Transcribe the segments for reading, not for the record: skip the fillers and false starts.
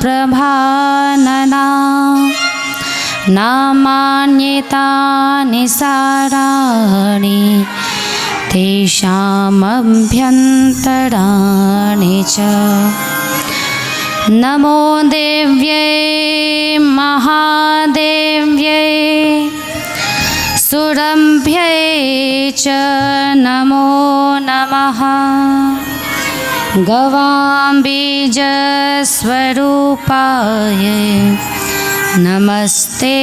प्रभानना नामान्येतानि साराणि तेषामभ्यन्तराणि च। नमो देव्यै महादेव्यै सुरभ्यै च नमो नमः। गवाम्बीजस्वरूपायै नमस्ते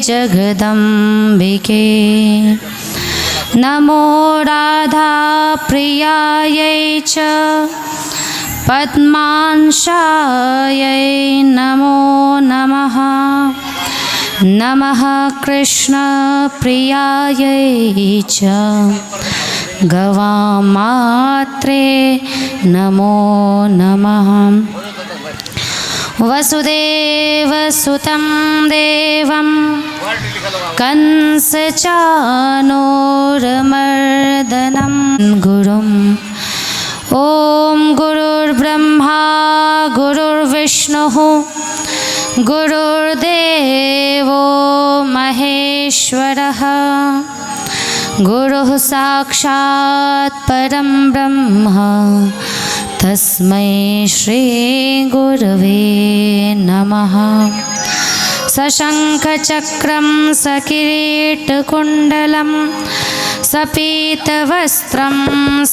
जगदम्बिके। नमो राधाप्रियायै च पद्मांशायै नमो नमः। नमः कृष्णप्रियायै च गवामात्रे नमो नमः। वसुदेवसुतं देवं कंसचाणूरमर्दनं गुरुं ॐ गुरुर्ब्रह्मा गुरुर्विष्णुः गुरुर्देवो महेश्वरः गुरुः साक्षात् परं ब्रह्म तस्मै श्री गुरवे नमः। सशङ्खचक्रं सकिरीटकुण्डलं सपीतवस्त्रं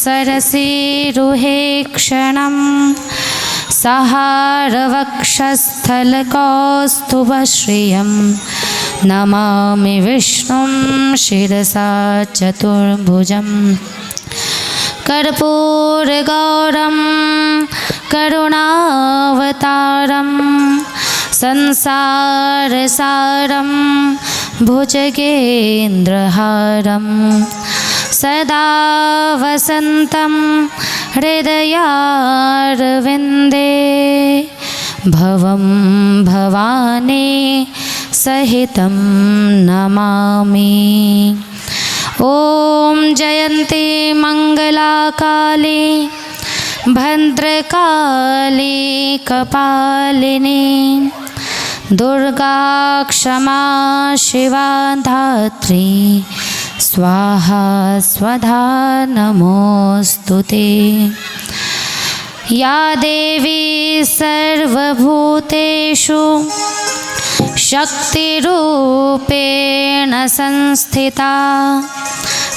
सरसीरुहेक्षणं सहारवक्षस्थलकौस्तुभश्रियं नमामि विष्णुं शिरसा चतुर्भुजं। कर्पूरगौरं करुणावतारं संसारसारं भुजगेन्द्रहारं सदा वसन्तं हृदयारविन्दे भवं भवानी सहितं नमामि। ॐ जयन्ती मङ्गलाकाली भद्रकाली कपालिनी दुर्गा क्षमा शिवा धात्री स्वाहा स्वधा नमोऽस्तुते। या देवी सर्वभूतेषु शक्तिरूपेण संस्थिता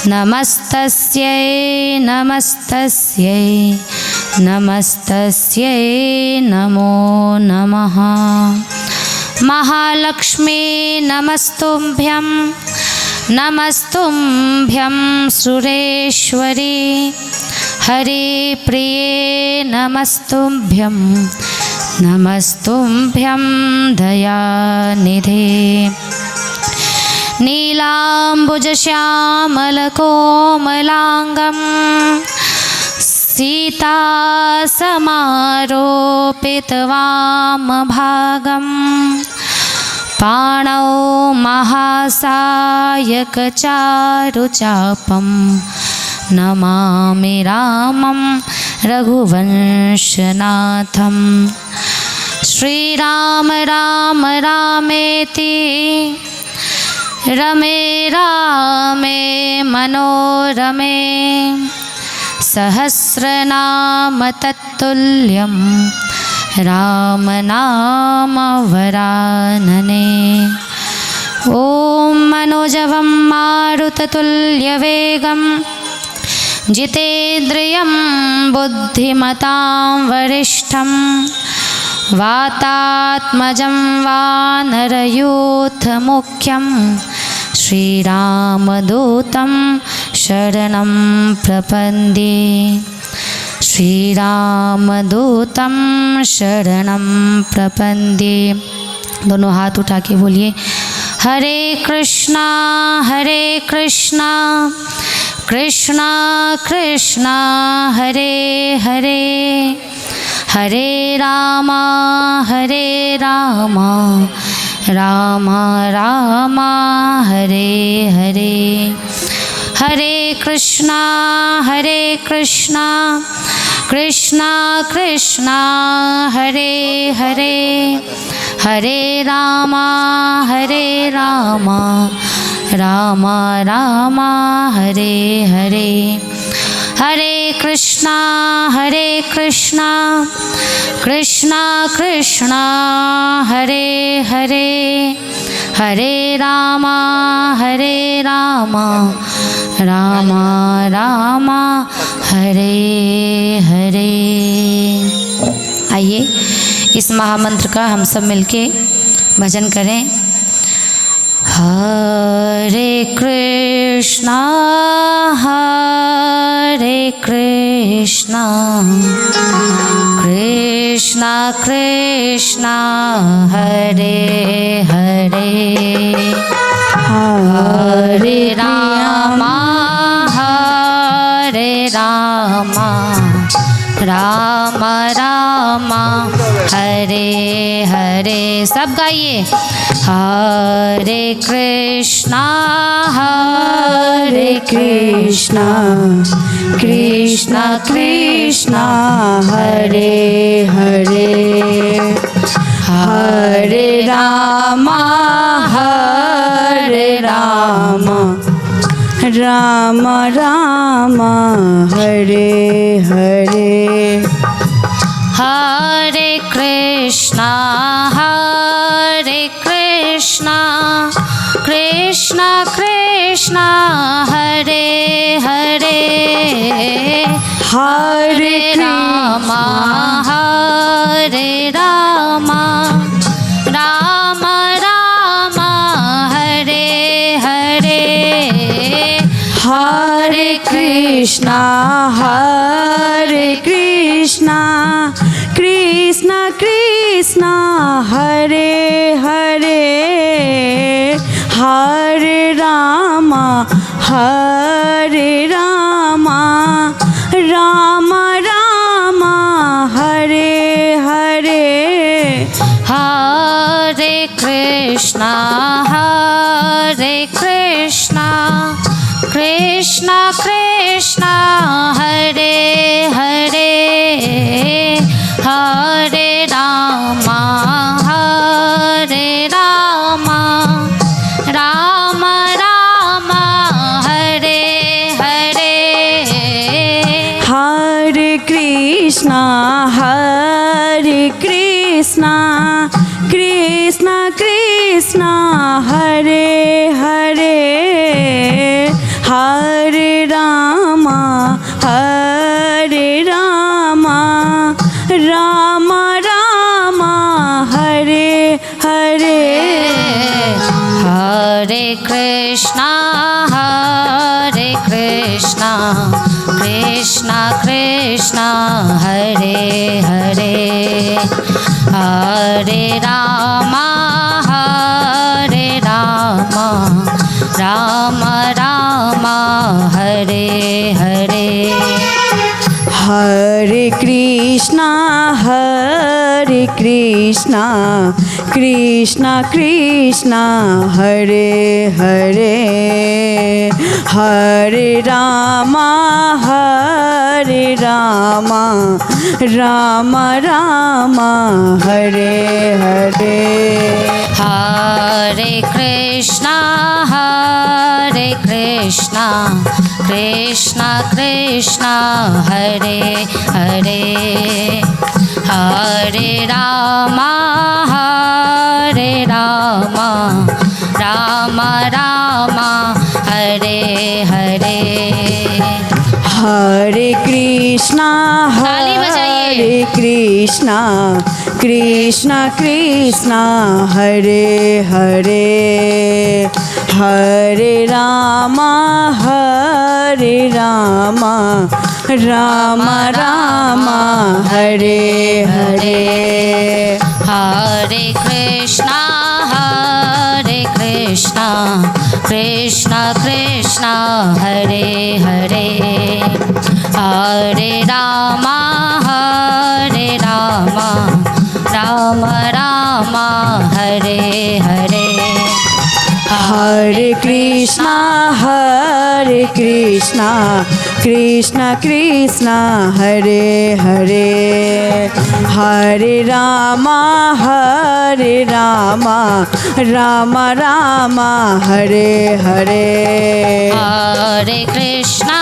नमस्तस्यै नमस्तस्यै नमस्तस्यै नमो नमः। महालक्ष्मी नमस्तुभ्यं नमस्तुभ्यं सुरेश्वरी हरिप्रिये नमस्तुभ्यं नमस्तुभ्यं दयानिधे। नीलाम्बुजश्यामलकोमलाङ्गं सीतासमारोपितवामभागं पाणौ महासायकचारुचापं नमामि रामं रघुवंशनाथं। श्रीराम राम रामेति रमे रामे मनोरमे सहस्रनाम तत्तुल्यं रामनाम वरानने। ॐ मनोजवं मारुततुल्यवेगं जितेन्द्रियं बुद्धिमतां वरिष्ठं वातात्मजं वानरयूथमुख्यं श्रीरामदूतं शरणं प्रपद्ये। श्रीरामदूतं शरणं प्रपद्ये। दोनों हाथ उठा के बोलिए हरे कृष्णा कृष्णा कृष्णा हरे हरे हरे राम राम राम हरे हरे। हरे कृष्णा कृष्णा कृष्णा हरे हरे हरे राम राम राम हरे हरे हरे कृष्णा कृष्णा कृष्णा हरे हरे हरे राम राम राम हरे हरे। आइए इस महामंत्र का हम सब मिलके भजन करें। हरे कृष्णा कृष्णा कृष्णा हरे हरे हरे राम राम राम हरे हरे। सब गाइए। हरे कृष्णा कृष्णा कृष्णा हरे हरे हरे राम राम राम हरे हरे। हरे कृष्णा कृष्णा कृष्णा हरे हरे हरे राम राम राम हरे हरे हरे कृष्णा कृष्णा कृष्णा हरे हरे हरे राम राम राम हरे हरे हरे कृष्णा कृष्णा कृष्णा हरे हरे हरे राम राम राम हरे हरे हरे कृष्णा कृष्णा कृष्णा हरे हरे हरे राम राम राम हरे हरे हरे कृष्णा कृष्णा कृष्णा हरे हरे हरे राम राम राम हरे हरे हरे कृष्णा कृष्णा कृष्णा हरे हरे हरे राम राम राम हरे हरे हरे कृष्णा कृष्णा कृष्णा हरे हरे हरे राम राम राम हरे हरे हरे कृष्णा कृष्णा कृष्णा हरे हरे हरे राम राम राम हरे हरे हरे कृष्णा कृष्णा कृष्णा हरे हरे हरे राम राम राम हरे हरे हरे कृष्णा हरे कृष्णा कृष्णा कृष्णा हरे हरे, हरे रामा राम राम हरे हरे। हरे कृष्णा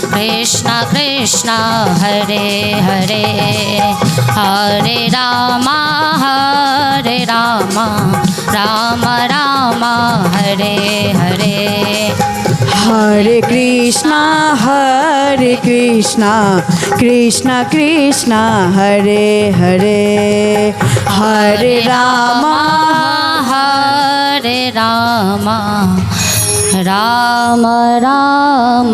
कृष्णा कृष्णा हरे हरे, हरे रामा राम राम हरे हरे। हरे कृष्णा कृष्णा कृष्णा हरे हरे, हरे रामा राम राम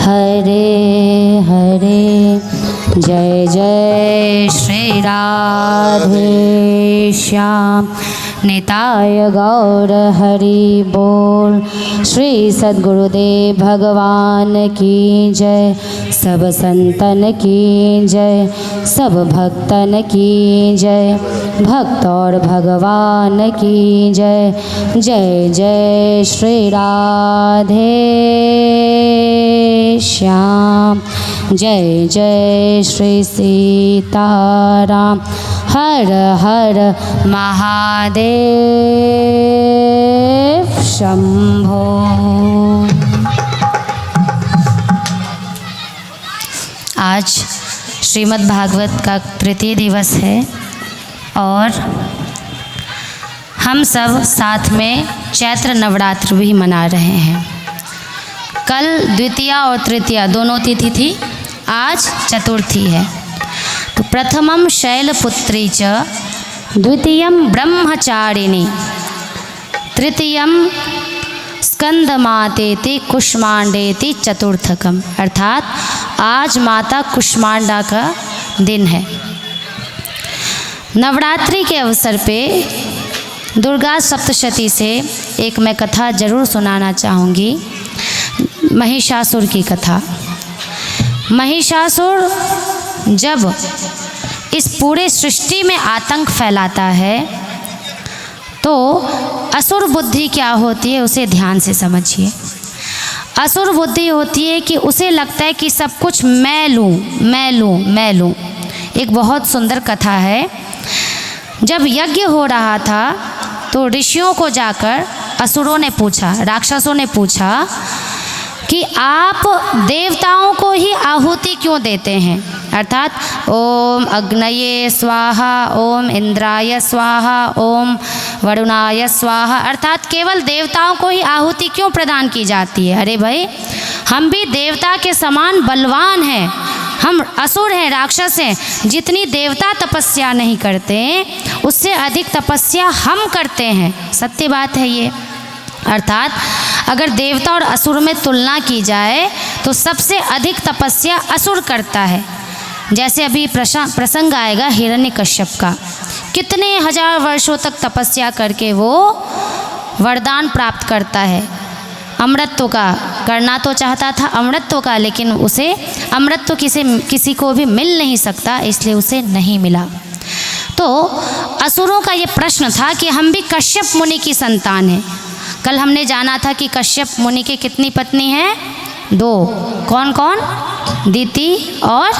हरे हरे। जय जय श्री राधे श्याम, निताय गौर हरि बोल। श्री सद्गुरुदेव भगवान की जय, सब संतन की जय, सब भक्तन की जय, भक्त और भगवान की जय। जय जय श्री राधे श्याम, जय जय श्री सीताराम। हर हर महादेव शंभो। आज श्रीमद् भागवत का तृतीय दिवस है और हम सब साथ में चैत्र नवरात्र भी मना रहे हैं। कल द्वितीया और तृतीया दोनों तिथि थी, आज चतुर्थी है। तो प्रथमम शैलपुत्री च, द्वितीयम ब्रह्मचारिणी, तृतीयम स्कंदमातेति कुष्मांडेति चतुर्थकम। अर्थात आज माता कुष्मांडा का दिन है। नवरात्रि के अवसर पे दुर्गा सप्तशती से एक मैं कथा जरूर सुनाना चाहूँगी, महिषासुर की कथा। महिषासुर जब इस पूरे सृष्टि में आतंक फैलाता है तो असुर बुद्धि क्या होती है उसे ध्यान से समझिए। असुर बुद्धि होती है कि उसे लगता है कि सब कुछ मैं लूँ। एक बहुत सुंदर कथा है। जब यज्ञ हो रहा था तो ऋषियों को जाकर असुरों ने पूछा, राक्षसों ने पूछा कि आप देवताओं को ही आहुति क्यों देते हैं। अर्थात ओम अग्नये स्वाहा, ओम इंद्राय स्वाहा, ओम वरुणाय स्वाहा, अर्थात केवल देवताओं को ही आहुति क्यों प्रदान की जाती है। अरे भाई, हम भी देवता के समान बलवान हैं, हम असुर हैं, राक्षस हैं। जितनी देवता तपस्या नहीं करते उससे अधिक तपस्या हम करते हैं। सत्य बात है ये। अर्थात अगर देवता और असुर में तुलना की जाए तो सबसे अधिक तपस्या असुर करता है। जैसे अभी प्रसंग आएगा हिरण्यकश्यप का, कितने हजार वर्षों तक तपस्या करके वो वरदान प्राप्त करता है। अमृतत्व का करना तो चाहता था, अमृतत्व का, लेकिन उसे अमृतत्व किसी को भी मिल नहीं सकता, इसलिए उसे नहीं मिला। तो असुरों का ये प्रश्न था कि हम भी कश्यप मुनि की संतान हैं। कल हमने जाना था कि कश्यप मुनि की कितनी पत्नी हैं? 2। कौन कौन? दिति और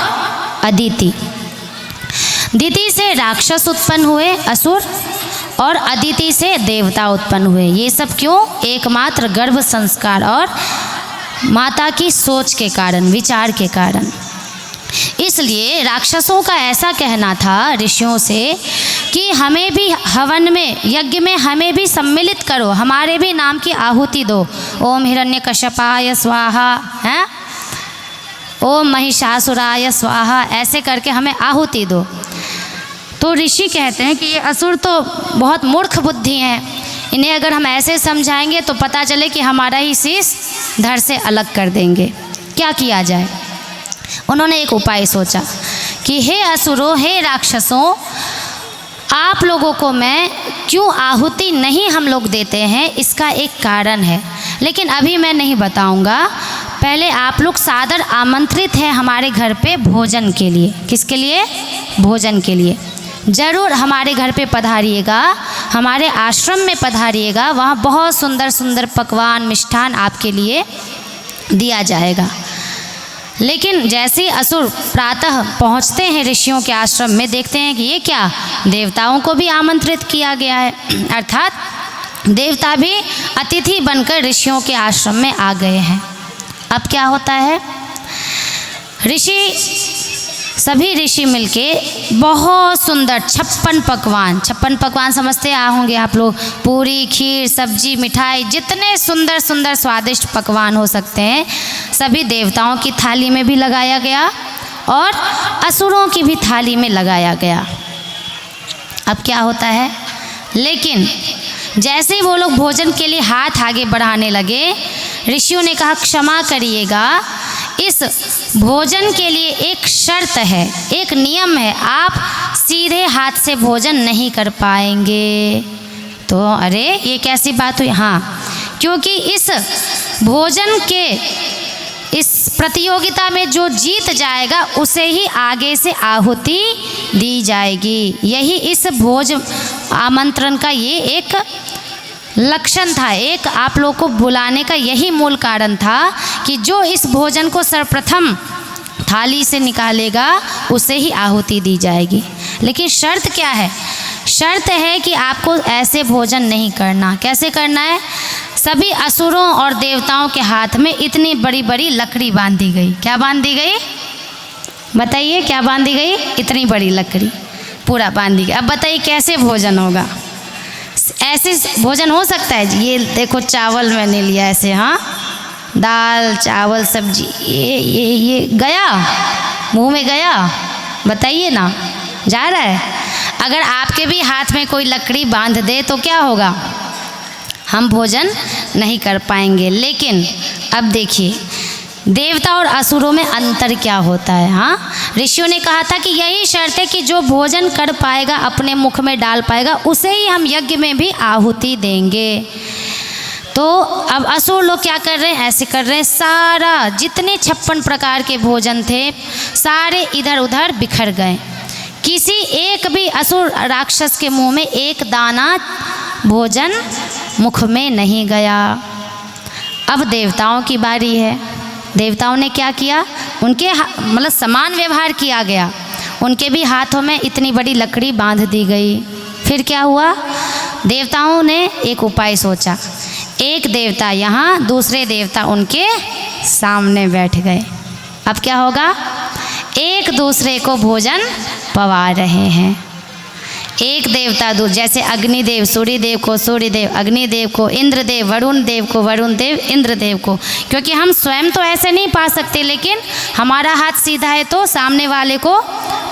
अदिति। दिति से राक्षस उत्पन्न हुए असुर, और अदिति से देवता उत्पन्न हुए। ये सब क्यों? एकमात्र गर्भ संस्कार और माता की सोच के कारण, विचार के कारण। इसलिए राक्षसों का ऐसा कहना था ऋषियों से कि हमें भी हवन में, यज्ञ में हमें भी सम्मिलित करो, हमारे भी नाम की आहुति दो। ओम हिरण्यकश्यपाय स्वाहा, हैं, ओम महिषासुराय स्वाहा, ऐसे करके हमें आहुति दो। तो ऋषि कहते हैं कि ये असुर तो बहुत मूर्ख बुद्धि हैं, इन्हें अगर हम ऐसे समझाएंगे तो पता चले कि हमारा ही शीश धड़ से अलग कर देंगे। क्या किया जाए? उन्होंने एक उपाय सोचा कि हे असुरों, हे राक्षसों, आप लोगों को मैं क्यों आहुति नहीं हम लोग देते हैं, इसका एक कारण है, लेकिन अभी मैं नहीं बताऊंगा। पहले आप लोग सादर आमंत्रित हैं हमारे घर पे भोजन के लिए। किसके लिए? भोजन के लिए। ज़रूर हमारे घर पे पधारिएगा, हमारे आश्रम में पधारिएगा, वहाँ बहुत सुंदर सुंदर पकवान मिष्ठान आपके लिए दिया जाएगा। लेकिन जैसे ही असुर प्रातः पहुँचते हैं ऋषियों के आश्रम में, देखते हैं कि ये क्या, देवताओं को भी आमंत्रित किया गया है, अर्थात देवता भी अतिथि बनकर ऋषियों के आश्रम में आ गए हैं। अब क्या होता है, सभी ऋषि मिलके बहुत सुंदर 56 पकवान समझते आ होंगे आप लोग, पूरी, खीर, सब्जी, मिठाई, जितने सुंदर सुंदर स्वादिष्ट पकवान हो सकते हैं सभी देवताओं की थाली में भी लगाया गया और असुरों की भी थाली में लगाया गया। अब क्या होता है, लेकिन जैसे ही वो लोग भोजन के लिए हाथ आगे बढ़ाने लगे, ऋषियों ने कहा क्षमा करिएगा, इस भोजन के लिए एक शर्त है, एक नियम है, आप सीधे हाथ से भोजन नहीं कर पाएंगे। तो अरे ये कैसी बात हुई, हाँ, क्योंकि इस भोजन के इस प्रतियोगिता में जो जीत जाएगा उसे ही आगे से आहुति दी जाएगी। यही इस भोज आमंत्रण का ये एक लक्षण था, एक आप लोग को बुलाने का यही मूल कारण था कि जो इस भोजन को सर्वप्रथम थाली से निकालेगा उसे ही आहुति दी जाएगी। लेकिन शर्त क्या है, शर्त है कि आपको ऐसे भोजन नहीं करना। कैसे करना है, सभी असुरों और देवताओं के हाथ में इतनी बड़ी बड़ी लकड़ी बांधी गई। क्या बांधी गई, बताइए, क्या बांधी गई, इतनी बड़ी लकड़ी पूरा बांधी गई। अब बताइए कैसे भोजन होगा, ऐसे भोजन हो सकता है? ये देखो चावल मैंने लिया ऐसे, हाँ, दाल चावल सब्जी, ये गया मुंह में गया, बताइए ना, जा रहा है? अगर आपके भी हाथ में कोई लकड़ी बांध दे तो क्या होगा, हम भोजन नहीं कर पाएंगे। लेकिन अब देखिए देवता और असुरों में अंतर क्या होता है। हाँ, ऋषियों ने कहा था कि यही शर्त है कि जो भोजन कर पाएगा, अपने मुख में डाल पाएगा, उसे ही हम यज्ञ में भी आहुति देंगे। तो अब असुर लोग क्या कर रहे हैं, ऐसे कर रहे हैं, सारा जितने 56 प्रकार के भोजन थे सारे इधर उधर बिखर गए। किसी एक भी असुर राक्षस के मुंह में एक दाना भोजन मुख में नहीं गया। अब देवताओं की बारी है। देवताओं ने क्या किया, उनके मतलब समान व्यवहार किया गया, उनके भी हाथों में इतनी बड़ी लकड़ी बांध दी गई। फिर क्या हुआ, देवताओं ने एक उपाय सोचा, एक देवता यहाँ, दूसरे देवता उनके सामने बैठ गए। अब क्या होगा, एक दूसरे को भोजन पवा रहे हैं। एक देवता जैसे अग्निदेव सूर्यदेव को सूर्यदेव, अग्निदेव को इंद्रदेव, वरुण देव को वरुण देव, इंद्रदेव को, क्योंकि हम स्वयं तो ऐसे नहीं पा सकते, लेकिन हमारा हाथ सीधा है तो सामने वाले को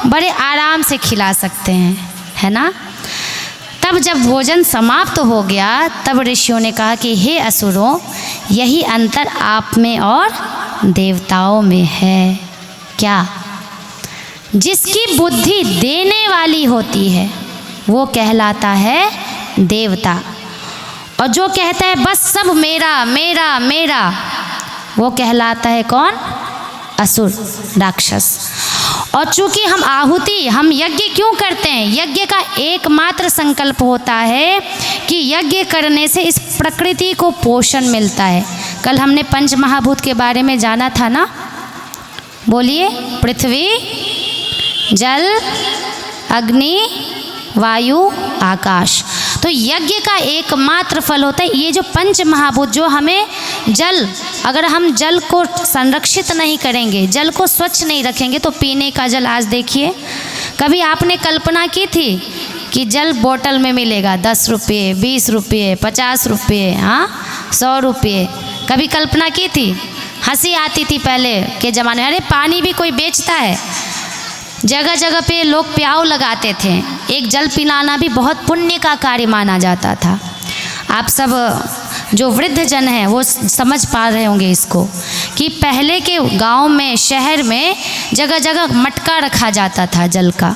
बड़े आराम से खिला सकते हैं, है ना। तब जब भोजन समाप्त हो गया तब ऋषियों ने कहा कि हे असुरों, यही अंतर आप में और देवताओं में है। क्या, जिसकी बुद्धि देने वाली होती है वो कहलाता है देवता, और जो कहता है बस सब मेरा मेरा मेरा, वो कहलाता है कौन, असुर राक्षस। और चूंकि हम आहुति, हम यज्ञ क्यों करते हैं, यज्ञ का एकमात्र संकल्प होता है कि यज्ञ करने से इस प्रकृति को पोषण मिलता है। कल हमने पंच महाभूत के बारे में जाना था ना, बोलिए, पृथ्वी, जल, अग्नि, वायु, आकाश। तो यज्ञ का एकमात्र फल होता है ये जो पंच महाभूत, जो हमें जल, अगर हम जल को संरक्षित नहीं करेंगे, जल को स्वच्छ नहीं रखेंगे तो पीने का जल, आज देखिए, कभी आपने कल्पना की थी कि जल बोतल में मिलेगा 10 रुपये, 20 रुपये, 50 रुपये, हाँ, 100 रुपये, कभी कल्पना की थी? हंसी आती थी पहले के ज़माने में, अरे पानी भी कोई बेचता है। जगह जगह पे लोग प्याऊ लगाते थे, एक जल पिलाना भी बहुत पुण्य का कार्य माना जाता था। आप सब जो वृद्ध जन हैं वो समझ पा रहे होंगे इसको, कि पहले के गांव में, शहर में जगह जगह मटका रखा जाता था जल का।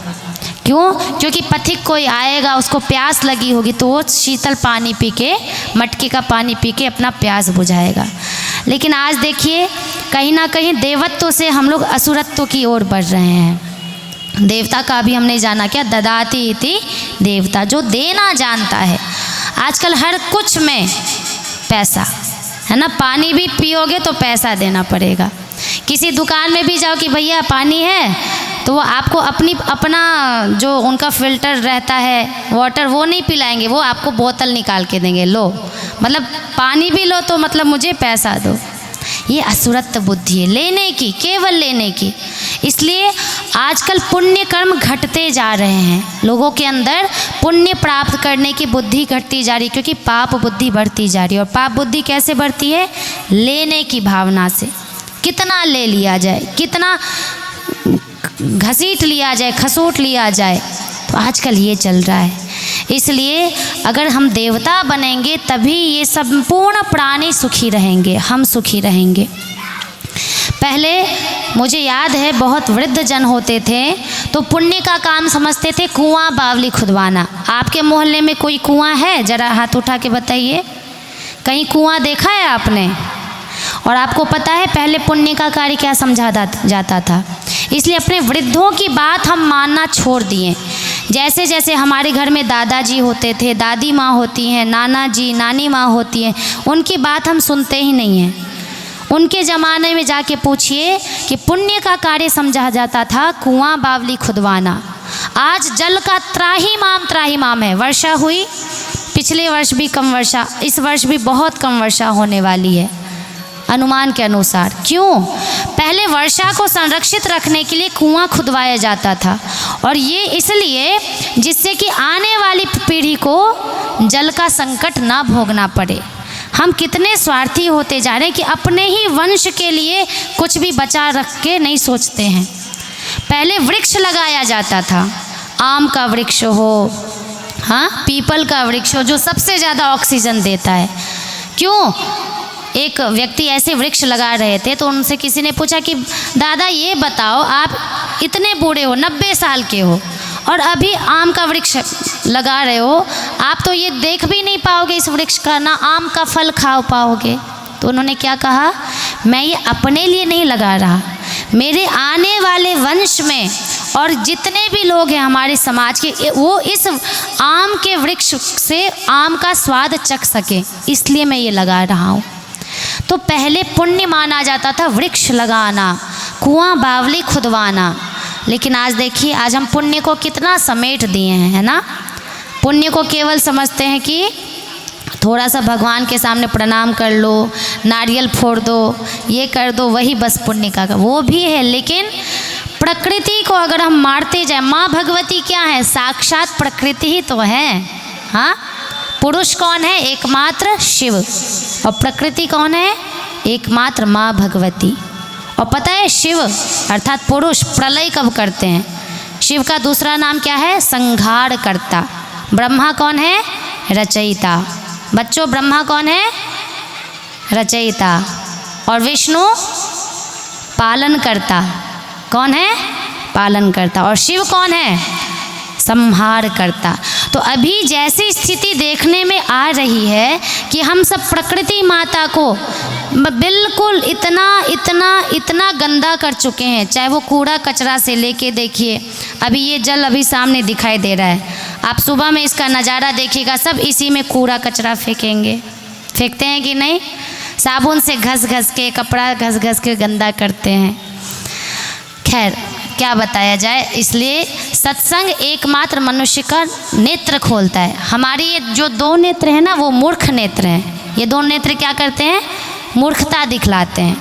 क्यों? क्योंकि पथिक कोई आएगा, उसको प्यास लगी होगी तो वो शीतल पानी पी के, मटके का पानी पी के अपना प्यास बुझाएगा। लेकिन आज देखिए कहीं ना कहीं देवत्व से हम लोग असुरत्व की ओर बढ़ रहे हैं। देवता का भी हमने जाना क्या, ददाति इति देवता, जो देना जानता है। आजकल हर कुछ में पैसा है ना, पानी भी पियोगे तो पैसा देना पड़ेगा। किसी दुकान में भी जाओ कि भैया पानी है, तो वो आपको अपना जो उनका फिल्टर रहता है वाटर वो नहीं पिलाएंगे, वो आपको बोतल निकाल के देंगे, लो मतलब पानी भी लो तो मतलब मुझे पैसा दो। ये असुरत्व बुद्धि है, लेने की, केवल लेने की। इसलिए आजकल पुण्य कर्म घटते जा रहे हैं, लोगों के अंदर पुण्य प्राप्त करने की बुद्धि घटती जा रही है, क्योंकि पाप बुद्धि बढ़ती जा रही है। और पाप बुद्धि कैसे बढ़ती है, लेने की भावना से। कितना ले लिया जाए, कितना घसीट लिया जाए, खसूट लिया जाए, तो आजकल ये चल रहा है। इसलिए अगर हम देवता बनेंगे तभी ये संपूर्ण प्राणी सुखी रहेंगे, हम सुखी रहेंगे। पहले मुझे याद है बहुत वृद्ध जन होते थे तो पुण्य का काम समझते थे कुआं बावली खुदवाना। आपके मोहल्ले में कोई कुआं है, जरा हाथ उठा के बताइए, कहीं कुआं देखा है आपने? और आपको पता है पहले पुण्य का कार्य क्या समझा जाता था। इसलिए अपने वृद्धों की बात हम मानना छोड़ दिए। जैसे जैसे हमारे घर में दादाजी होते थे, दादी माँ होती हैं, नाना जी नानी माँ होती हैं, उनकी बात हम सुनते ही नहीं हैं। उनके ज़माने में जाके पूछिए कि पुण्य का कार्य समझा जाता था कुआं बावली खुदवाना। आज जल का त्राहिमाम है। वर्षा हुई, पिछले वर्ष भी कम वर्षा, इस वर्ष भी बहुत कम वर्षा होने वाली है अनुमान के अनुसार। क्यों? पहले वर्षा को संरक्षित रखने के लिए कुआं खुदवाया जाता था, और ये इसलिए जिससे कि आने वाली पीढ़ी को जल का संकट ना भोगना पड़े। हम कितने स्वार्थी होते जा रहे हैं कि अपने ही वंश के लिए कुछ भी बचा रख के नहीं सोचते हैं। पहले वृक्ष लगाया जाता था, आम का वृक्ष हो, हाँ पीपल का वृक्ष हो, जो सबसे ज़्यादा ऑक्सीजन देता है। क्यों? एक व्यक्ति ऐसे वृक्ष लगा रहे थे तो उनसे किसी ने पूछा कि दादा ये बताओ, आप इतने बूढ़े हो, 90 साल के हो, और अभी आम का वृक्ष लगा रहे हो, आप तो ये देख भी नहीं पाओगे इस वृक्ष का, ना आम का फल खा पाओगे। तो उन्होंने क्या कहा, मैं ये अपने लिए नहीं लगा रहा, मेरे आने वाले वंश में और जितने भी लोग हैं हमारे समाज के, वो इस आम के वृक्ष से आम का स्वाद चख सके, इसलिए मैं ये लगा रहा हूँ। तो पहले पुण्य माना जाता था वृक्ष लगाना, कुआं बावली खुदवाना। लेकिन आज देखिए, आज हम पुण्य को कितना समेट दिए हैं, है ना। पुण्य को केवल समझते हैं कि थोड़ा सा भगवान के सामने प्रणाम कर लो, नारियल फोड़ दो, ये कर दो, वही बस पुण्य का वो भी है। लेकिन प्रकृति को अगर हम मारते जाए, माँ भगवती क्या है, साक्षात प्रकृति ही तो है। हाँ, पुरुष कौन है, एकमात्र शिव, और प्रकृति कौन है, एकमात्र माँ भगवती। और पता है शिव अर्थात पुरुष प्रलय कब करते हैं? शिव का दूसरा नाम क्या है, संहार करता। ब्रह्मा कौन है, रचयिता। बच्चों ब्रह्मा कौन है, रचयिता, और विष्णु पालन करता। कौन है, पालन करता। और शिव कौन है, संहार करता। तो अभी जैसी स्थिति देखने में आ रही है कि हम सब प्रकृति माता को बिल्कुल इतना गंदा कर चुके हैं। चाहे वो कूड़ा कचरा से लेके देखिए, अभी ये जल अभी सामने दिखाई दे रहा है, आप सुबह में इसका नज़ारा देखिएगा, सब इसी में कूड़ा कचरा फेंकेंगे। फेंकते हैं कि नहीं? साबुन से घस घस के, कपड़ा घस घस के गंदा करते हैं। खैर क्या बताया जाए। इसलिए सत्संग एकमात्र मनुष्य का नेत्र खोलता है। हमारी ये जो दो नेत्र हैं ना, वो मूर्ख नेत्र हैं। ये दो नेत्र क्या करते हैं, मूर्खता दिखलाते हैं।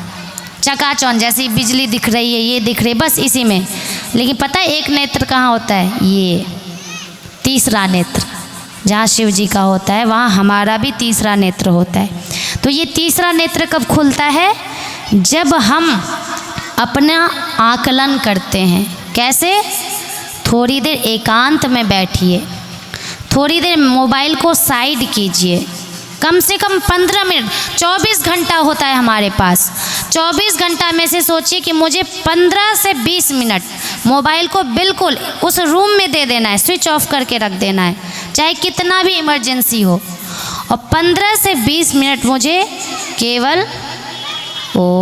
चकाचौंध, जैसी बिजली दिख रही है, ये दिख रही है, बस इसी में। लेकिन पता है एक नेत्र कहाँ होता है, ये तीसरा नेत्र जहाँ शिव जी का होता है, वहाँ हमारा भी तीसरा नेत्र होता है। तो ये तीसरा नेत्र कब खुलता है, जब हम अपना आकलन करते हैं। कैसे? थोड़ी देर एकांत में बैठिए, थोड़ी देर मोबाइल को साइड कीजिए, कम से कम 15 मिनट। 24 घंटा होता है हमारे पास, 24 घंटा में से सोचिए कि मुझे 15 से 20 मिनट मोबाइल को बिल्कुल उस रूम में दे देना है, स्विच ऑफ करके रख देना है, चाहे कितना भी इमरजेंसी हो। और 15 से 20 मिनट मुझे केवल ओम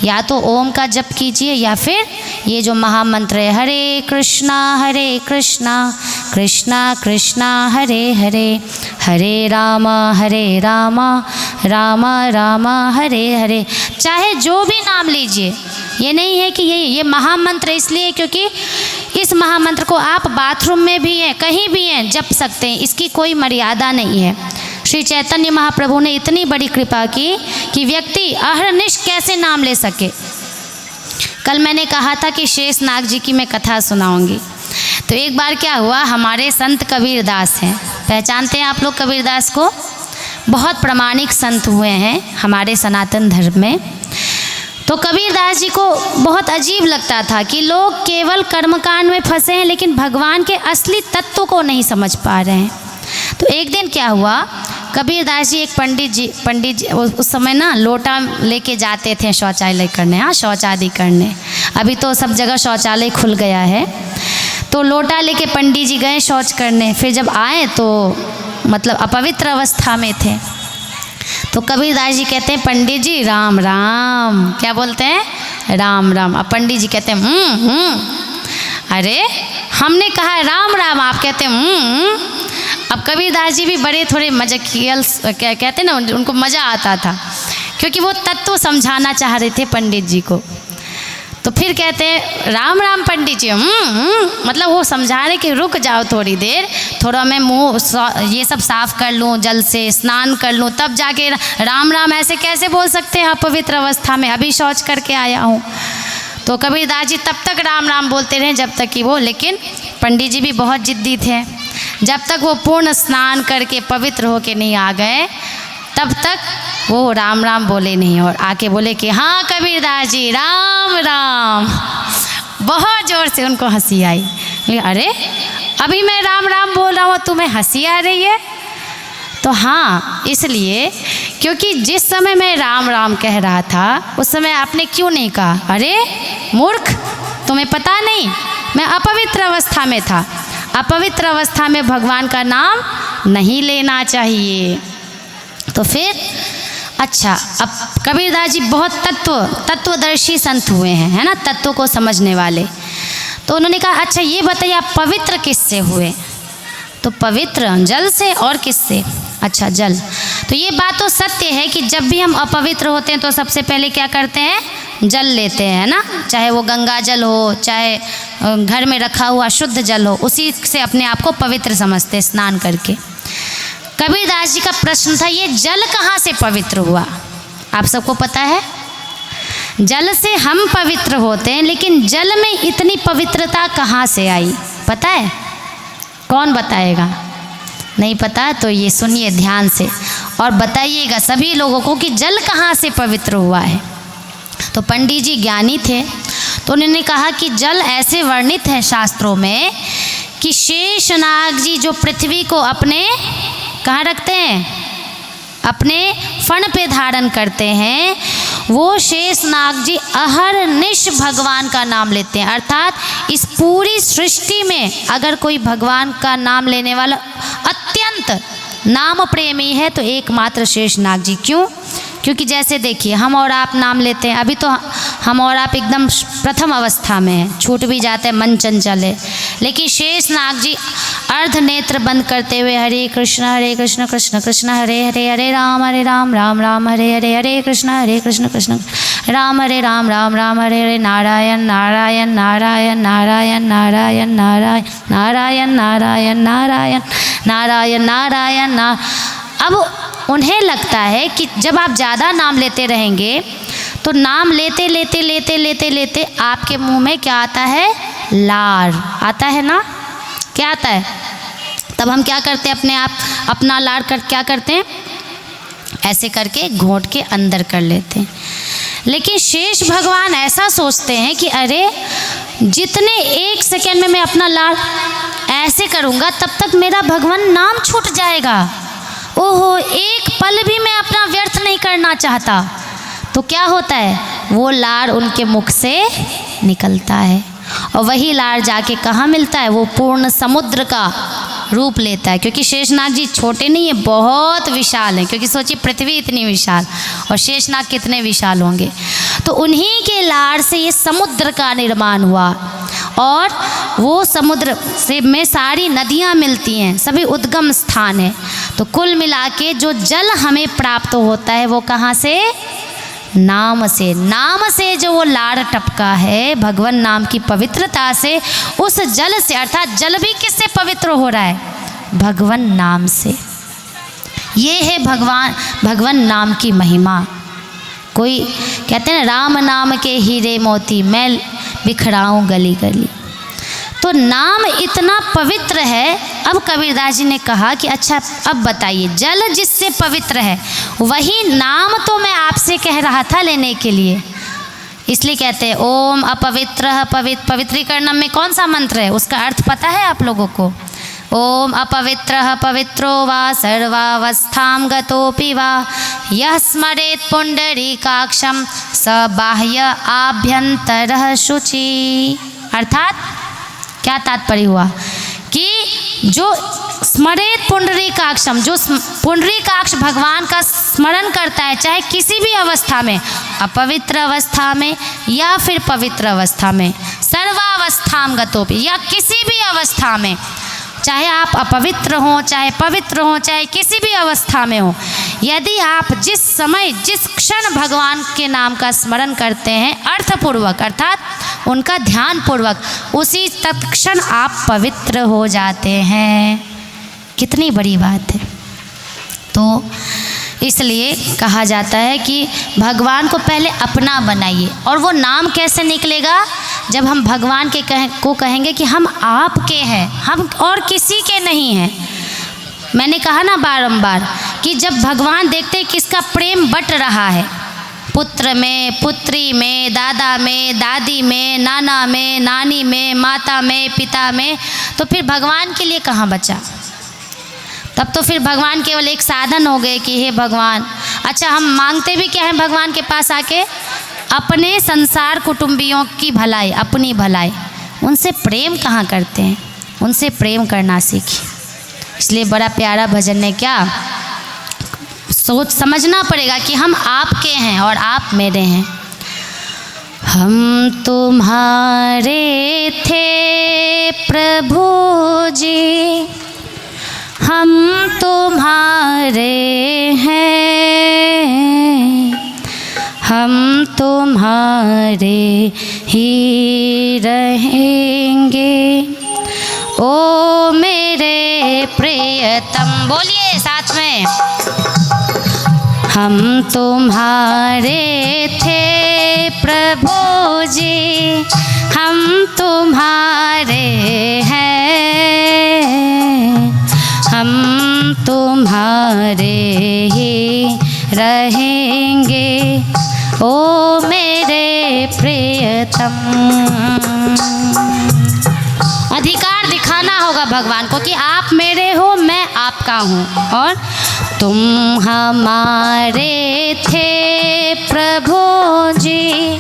या तो ओम का जप कीजिए या फिर ये जो महामंत्र है हरे कृष्णा कृष्णा कृष्णा हरे हरे, हरे राम राम राम हरे हरे, चाहे जो भी नाम लीजिए। ये नहीं है कि ये महामंत्र इसलिए क्योंकि इस महामंत्र को आप बाथरूम में भी हैं, कहीं भी हैं जप सकते हैं, इसकी कोई मर्यादा नहीं है। श्री चैतन्य महाप्रभु ने इतनी बड़ी कृपा की कि व्यक्ति अहरनिश कैसे नाम ले सके। कल मैंने कहा था कि शेष नाग जी की मैं कथा सुनाऊंगी। तो एक बार क्या हुआ, हमारे संत कबीरदास हैं, पहचानते हैं आप लोग कबीरदास को, बहुत प्रामाणिक संत हुए हैं हमारे सनातन धर्म में। तो कबीरदास जी को बहुत अजीब लगता था कि लोग केवल कर्मकांड में फंसे हैं लेकिन भगवान के असली तत्व को नहीं समझ पा रहे हैं। तो एक दिन क्या हुआ, कबीरदास जी एक पंडित जी उस समय ना लोटा लेके जाते थे शौचालय करने, हाँ शौच आदि करने, अभी तो सब जगह शौचालय खुल गया है। तो लोटा लेके पंडित जी गए शौच करने, फिर जब आए तो मतलब अपवित्र अवस्था में थे। तो कबीरदास जी कहते हैं पंडित जी राम राम, क्या बोलते हैं राम राम। अब पंडित जी कहते हैं अरे हमने कहा राम राम, आप कहते हैं अब कबीरदास जी भी बड़े थोड़े मजाकियल कहते हैं ना, उनको मज़ा आता था क्योंकि वो तत्व समझाना चाह रहे थे पंडित जी को। तो फिर कहते हैं राम राम पंडित जी, मतलब वो समझा रहे कि रुक जाओ थोड़ी देर, थोड़ा मैं मुंह ये सब साफ कर लूँ, जल से स्नान कर लूँ, तब जाके राम राम ऐसे कैसे बोल सकते हैं अपवित्र अवस्था में, अभी शौच करके आया हूँ। तो कबीरदास जी तब तक राम राम बोलते रहे जब तक कि वो, लेकिन पंडित जी भी बहुत जिद्दी थे, जब तक वो पूर्ण स्नान करके पवित्र होके नहीं आ गए तब तक वो राम राम बोले नहीं। और आके बोले कि हाँ कबीरदास जी राम राम। बहुत ज़ोर से उनको हंसी आई, अरे अभी मैं राम राम बोल रहा हूँ तुम्हें हंसी आ रही है। तो हाँ इसलिए क्योंकि जिस समय मैं राम राम कह रहा था उस समय आपने क्यों नहीं कहा अरे मूर्ख तुम्हें पता नहीं मैं अपवित्र अवस्था में था, अपवित्र अवस्था में भगवान का नाम नहीं लेना चाहिए। तो फिर अच्छा, अब कबीरदास जी बहुत तत्वदर्शी संत हुए हैं, है ना, तत्व को समझने वाले। तो उन्होंने कहा अच्छा ये बताइए आप पवित्र किससे हुए? तो पवित्र जल से, और किससे? अच्छा जल। तो ये बात तो सत्य है कि जब भी हम अपवित्र होते हैं तो सबसे पहले क्या करते हैं? जल लेते हैं ना, चाहे वो गंगा जल हो, चाहे घर में रखा हुआ शुद्ध जल हो, उसी से अपने आप को पवित्र समझते हैं स्नान करके। कबीरदास जी का प्रश्न था ये जल कहाँ से पवित्र हुआ? आप सबको पता है जल से हम पवित्र होते हैं, लेकिन जल में इतनी पवित्रता कहाँ से आई? पता है? कौन बताएगा? नहीं पता तो ये सुनिए ध्यान से और बताइएगा सभी लोगों को कि जल कहाँ से पवित्र हुआ है। तो पंडित जी ज्ञानी थे, तो उन्होंने कहा कि जल ऐसे वर्णित है शास्त्रों में कि शेषनाग जी जो पृथ्वी को अपने कहाँ रखते हैं? अपने फण पे धारण करते हैं, वो शेषनाग जी अहरनिश भगवान का नाम लेते हैं। अर्थात इस पूरी सृष्टि में अगर कोई भगवान का नाम लेने वाला अत्यंत नाम प्रेमी है तो एकमात्र शेषनाग जी। क्यों? क्योंकि जैसे देखिए हम और आप नाम लेते हैं, अभी तो हम और आप एकदम प्रथम अवस्था में हैं, छूट भी जाते हैं, मन चंचल है, लेकिन शेषनाग जी अर्ध नेत्र बंद करते हुए हरे कृष्ण कृष्ण कृष्ण हरे हरे, हरे राम राम राम हरे हरे, हरे कृष्ण कृष्ण राम राम राम हरे हरे, नारायण नारायण नारायण नारायण नारायण नारायण नारायण नारायण नारायण नारायण नारायण ना। अब उन्हें लगता है कि जब आप ज़्यादा नाम लेते रहेंगे तो नाम लेते लेते लेते लेते लेते आपके मुंह में क्या आता है? लार आता है ना। क्या आता है? तब हम क्या करते हैं? अपने आप अपना लार कर क्या करते हैं? ऐसे करके घोंट के अंदर कर लेते हैं। लेकिन शेष भगवान ऐसा सोचते हैं कि अरे जितने एक सेकेंड में मैं अपना लार ऐसे करूँगा तब तक मेरा भगवान नाम छूट जाएगा। ओहो, एक पल भी मैं अपना व्यर्थ नहीं करना चाहता। तो क्या होता है? वो लार उनके मुख से निकलता है और वही लार जाके कहाँ मिलता है? वो पूर्ण समुद्र का रूप लेता है, क्योंकि शेषनाग जी छोटे नहीं है, बहुत विशाल हैं। क्योंकि सोचिए पृथ्वी इतनी विशाल और शेषनाग कितने विशाल होंगे। तो उन्हीं के लाड़ से ये समुद्र का निर्माण हुआ और वो समुद्र से में सारी नदियाँ मिलती हैं, सभी उद्गम स्थान है। तो कुल मिला के जो जल हमें प्राप्त होता है वो कहाँ से? नाम से। नाम से जो वो लाड़ टपका है भगवान नाम की पवित्रता से, उस जल से, अर्थात जल भी किससे पवित्र हो रहा है? भगवान नाम से। ये है भगवान नाम की महिमा। कोई कहते हैं ना, राम नाम के हीरे मोती मैं बिखराऊं गली गली। तो नाम इतना पवित्र है। अब कबीरदास जी ने कहा कि अच्छा अब बताइए, जल जिससे पवित्र है वही नाम तो मैं आपसे कह रहा था लेने के लिए। इसलिए कहते हैं ओम अपवित्र पवित्रीकरण में कौन सा मंत्र है उसका अर्थ पता है आप लोगों को? ओम अपवित्र पवित्रो वा सर्वावस्थां गतोपि वा यः स्मरेत् पुंडरीकाक्षं स बाह्य आभ्यंतरः शुचि। अर्थात क्या तात्पर्य हुआ कि जो स्मरेत पुंडरीकाक्षम, जो पुंडरीकाक्ष भगवान का स्मरण करता है, चाहे किसी भी अवस्था में, अपवित्र अवस्था में या फिर पवित्र अवस्था में, सर्वावस्थां गतोपि, या किसी भी अवस्था में, चाहे आप अपवित्र हों चाहे पवित्र हों, चाहे किसी भी अवस्था में हो, यदि आप जिस समय जिस क्षण भगवान के नाम का स्मरण करते हैं अर्थपूर्वक, अर्थात उनका ध्यान पूर्वक, उसी तत्क्षण आप पवित्र हो जाते हैं। कितनी बड़ी बात है। तो इसलिए कहा जाता है कि भगवान को पहले अपना बनाइए। और वो नाम कैसे निकलेगा? जब हम भगवान के कहेंगे कि हम आपके हैं, हम और किसी के नहीं हैं। मैंने कहा ना बारंबार कि जब भगवान देखते हैं किसका प्रेम बट रहा है, पुत्र में, पुत्री में, दादा में, दादी में, नाना में, नानी में, माता में, पिता में, तो फिर भगवान के लिए कहाँ बचा? तब तो फिर भगवान केवल एक साधन हो गए कि हे भगवान। अच्छा, हम मांगते भी क्या है भगवान के पास आके? अपने संसार कुटुंबियों की भलाई, अपनी भलाई। उनसे प्रेम कहाँ करते हैं? उनसे प्रेम करना सीखिए। इसलिए बड़ा प्यारा भजन है, क्या सोच समझना पड़ेगा कि हम आपके हैं और आप मेरे हैं। हम तुम्हारे थे प्रभु जी, हम तुम्हारे हैं, हम तुम्हारे ही रहेंगे। ओ मेरे प्रियतम, बोलिए साथ में। हम तुम्हारे थे प्रभु जी, हम तुम्हारे हैं, हम तुम्हारे ही रहेंगे। ओ मेरे प्रियतम। अधिकार दिखाना होगा भगवान को कि आप मेरे हो, मैं आपका हूँ। और तुम हमारे थे प्रभु जी,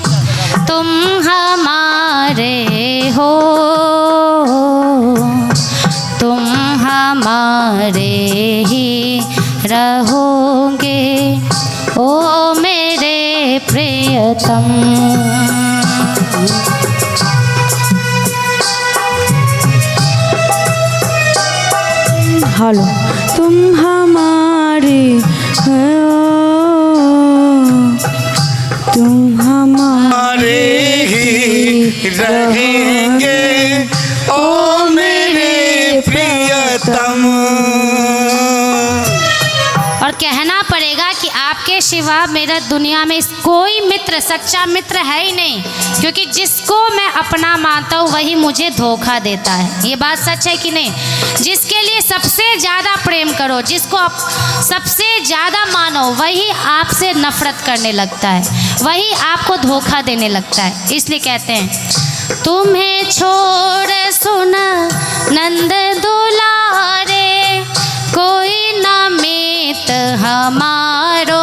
तुम हमारे हो, तुम हमारे ही रहोगे। ओ मेरे प्रियतम। हेलो। तुम हमारे हो, तुम हमारे ही रहेंगे। ओ मेरे प्रियतम। और कहना पड़ेगा कि आपके सिवा मेरा दुनिया में कोई मित्र, सच्चा मित्र है ही नहीं, क्योंकि जिसको मैं अपना मानता हूँ वही मुझे धोखा देता है। ये बात सच है कि नहीं? जिसके लिए सबसे ज़्यादा प्रेम करो, जिसको आप सबसे ज़्यादा मानो, वही आपसे नफरत करने लगता है, वही आपको धोखा देने लगता है। इसलिए कहते हैं तुम्हें छोड़ सुन नंद दुलारे, कोई न मीत हमारो।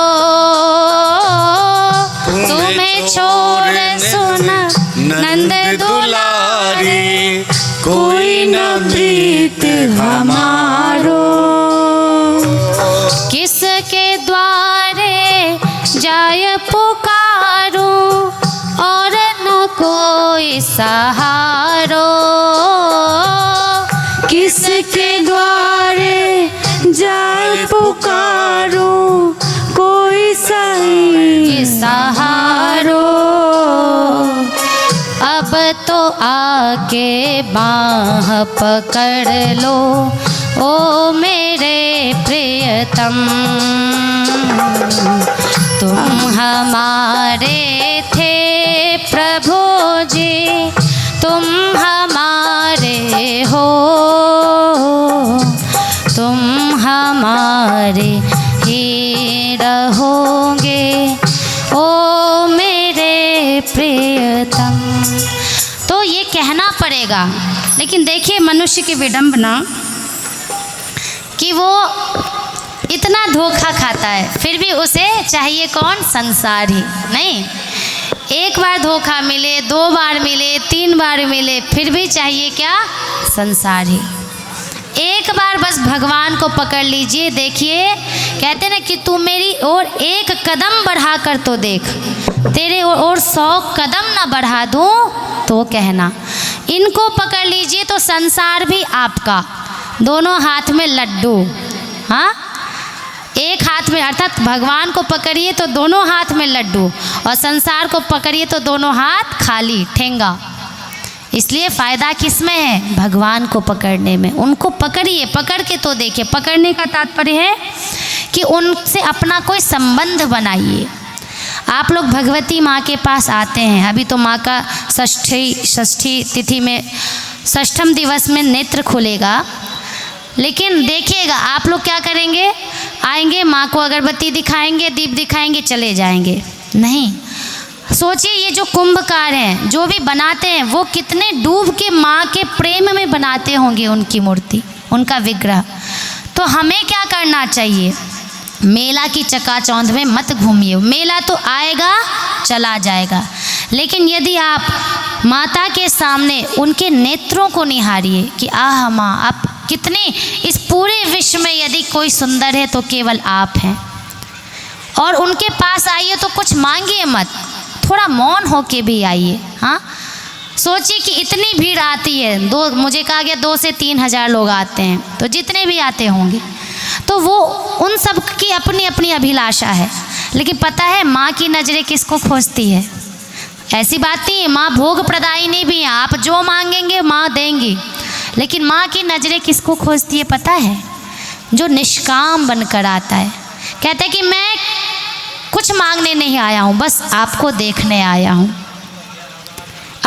तुम्हें छोड़ सुन नंद दुलारे, कोई न मीत हमारो। किसके द्वारे जाय पुकारो और न कोई सहारो। किसके द्वारे जाय पुकारो कोई सही सहारो। अब तो आके बाँह पकड़ लो ओ मेरे प्रियतम। तुम हमारे थे प्रभु जी, तुम हमारे हो, तुम हमारे ही रहोगे ओ मेरे प्रियतम। तो ये कहना पड़ेगा। लेकिन देखिए मनुष्य की विडंबना कि वो इतना धोखा खाता है, फिर भी उसे चाहिए कौन? संसार ही। नहीं, एक बार धोखा मिले, 2 बार मिले, 3 बार मिले, फिर भी चाहिए क्या? संसार ही। एक बार बस भगवान को पकड़ लीजिए। देखिए कहते ना कि तू मेरी ओर एक कदम बढ़ा कर तो देख, तेरे ओर 100 कदम ना बढ़ा दूं तो कहना। इनको पकड़ लीजिए तो संसार भी आपका, दोनों हाथ में लड्डू। हाँ, एक हाथ में अर्थात भगवान को पकड़िए तो दोनों हाथ में लड्डू, और संसार को पकड़िए तो दोनों हाथ खाली, ठेंगा। इसलिए फ़ायदा किस में है? भगवान को पकड़ने में। उनको पकड़िए, पकड़ के तो देखिए। पकड़ने का तात्पर्य है कि उनसे अपना कोई संबंध बनाइए। आप लोग भगवती माँ के पास आते हैं, अभी तो माँ का षष्ठी तिथि में 6ठम दिवस में नेत्र खुलेगा। लेकिन देखिएगा आप लोग क्या करेंगे? आएंगे, माँ को अगरबत्ती दिखाएंगे, दीप दिखाएंगे, चले जाएंगे। नहीं, सोचिए ये जो कुंभकार हैं, जो भी बनाते हैं, वो कितने डूब के माँ के प्रेम में बनाते होंगे उनकी मूर्ति, उनका विग्रह। तो हमें क्या करना चाहिए? मेला की चकाचौंध में मत घूमिए। मेला तो आएगा चला जाएगा, लेकिन यदि आप माता के सामने उनके नेत्रों को निहारिए कि आह माँ आप कितनी, इस पूरे विश्व में यदि कोई सुंदर है तो केवल आप हैं। और उनके पास आइए तो कुछ मांगिए मत, थोड़ा मौन होके भी आइए। हाँ, सोचिए कि इतनी भीड़ आती है, मुझे कहा गया 2 से 3 हज़ार लोग आते हैं, तो जितने भी आते होंगे तो वो उन सब की अपनी अपनी अभिलाषा है। लेकिन पता है माँ की नज़रें किसको खोजती है? ऐसी बात नहीं है, माँ भोग प्रदायिनी भी है, आप जो मांगेंगे माँ देंगी। लेकिन माँ की नज़रें किसको खोजती है पता है? जो निष्काम बनकर आता है। कहता है कि मैं कुछ मांगने नहीं आया हूँ, बस आपको देखने आया हूँ।